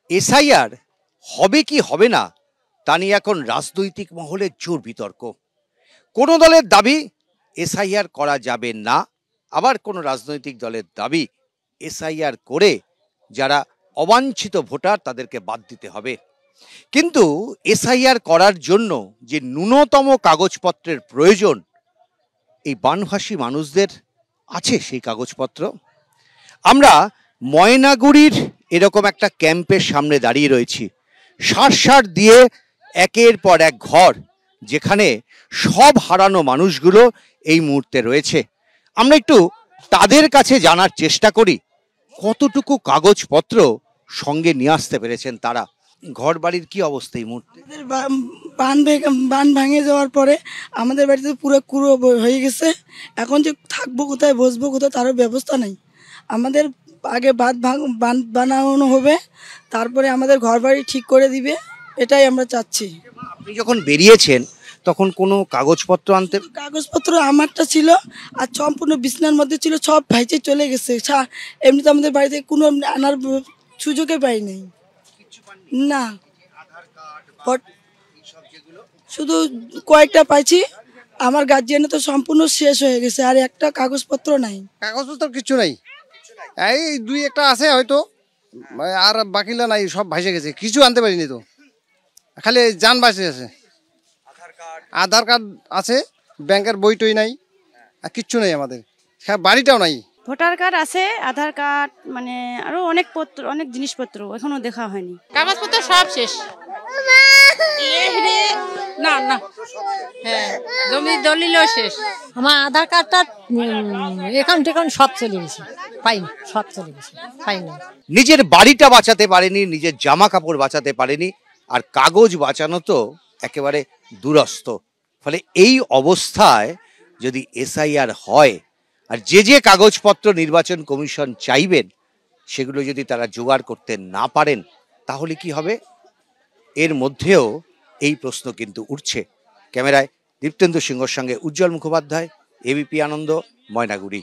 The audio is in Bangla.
এসআইআর হবে কি হবে না তা নিয়ে এখন রাজনৈতিক মহলে জোর বিতর্ক। কোনো দলের দাবি এসআইআর করা যাবে না, আবার কোনো রাজনৈতিক দলের দাবি এসআইআর করে যারা অবাঞ্ছিত ভোটার তাদেরকে বাদ দিতে হবে। কিন্তু এসআইআর করার জন্য যে ন্যূনতম কাগজপত্রের প্রয়োজন, এই বানভাসী মানুষদের আছে সেই কাগজপত্র? আমরা ময়নাগুড়ির এরকম একটা ক্যাম্পের সামনে দাঁড়িয়ে রয়েছি। সার দিয়ে একের পর এক ঘর, যেখানে সব হারানো মানুষগুলো এই মুহূর্তে রয়েছে। আমরা একটু তাদের কাছে জানার চেষ্টা করি কতটুকু কাগজপত্র সঙ্গে নিয়ে আসতে পেরেছেন তারা। ঘর বাড়ির কি অবস্থা এই মুহূর্তে? বান ভাঙে যাওয়ার পরে আমাদের বাড়িতে পুরো কুড়ো হয়ে গেছে। এখন যে থাকবো কোথায়, বসবো কোথায়, তারও ব্যবস্থা নেই। আমাদের আগে বান বানানো হবে, তারপরে আমাদের ঘর বাড়ি ঠিক করে দিবে, এটাই আমরা চাচ্ছি। আপনি যখন বেরিয়েছেন তখন কোনো কাগজপত্র আনতে? কাগজপত্র আমারটা ছিল, আর সম্পূর্ণ বিছনার মধ্যে ছিল, সব ভাইচে চলে গেছে। এমনিতে আমাদের বাড়িতে কোনো আনার সুযোগে পাই নাই। না, শুধু কয়েকটা পাইছি। আমার গার্জিয়ানে তো সম্পূর্ণ শেষ হয়ে গেছে, আর একটা কাগজপত্র নাই। কাগজপত্র কিছু নাই, এই দুই একটা আছে হয়তো, আর বাকিলা নাই, সব ভাসে গেছে। কিছু আনতে পারিনি তো, খালি যান বাঁচে আছে। আধার কার্ড আছে, ব্যাংকের বই টই নাই, আর কিচ্ছু নেই আমাদের। হ্যাঁ, বাড়িটাও নাই। ভোটার কার্ড আছে, আধার কার্ড, মানে আরো অনেক পত্র, অনেক জিনিসপত্র এখনো দেখা হয়নি। কাগজপত্র সব শেষ। না না, হ্যাঁ, জমি দলিলও শেষ। আমার আধার কার্ডটা এখন টেকন সব চলে গেছে, পাইনি, সব চলে গেছে, পাইনি। নিজের বাড়িটা বাঁচাতে পারেনি, নিজের জামা কাপড় বাঁচাতে পারেনি, আর কাগজ বাঁচানো তো একেবারে দুরস্ত। ফলে এই অবস্থায় যদি এসআইআর হয়, আর যে কাগজপত্র নির্বাচন কমিশন চাইবেন সেগুলো যদি তারা জোগাড় করতে না পারেন, তাহলে কি হবে? এর মধ্যেও এই প্রশ্ন কিন্তু উঠছে। ক্যামেরায় দীপ্তেন্দু সিংহর সঙ্গে উজ্জ্বল মুখোপাধ্যায়, এবিপি আনন্দ, ময়নাগুড়ি।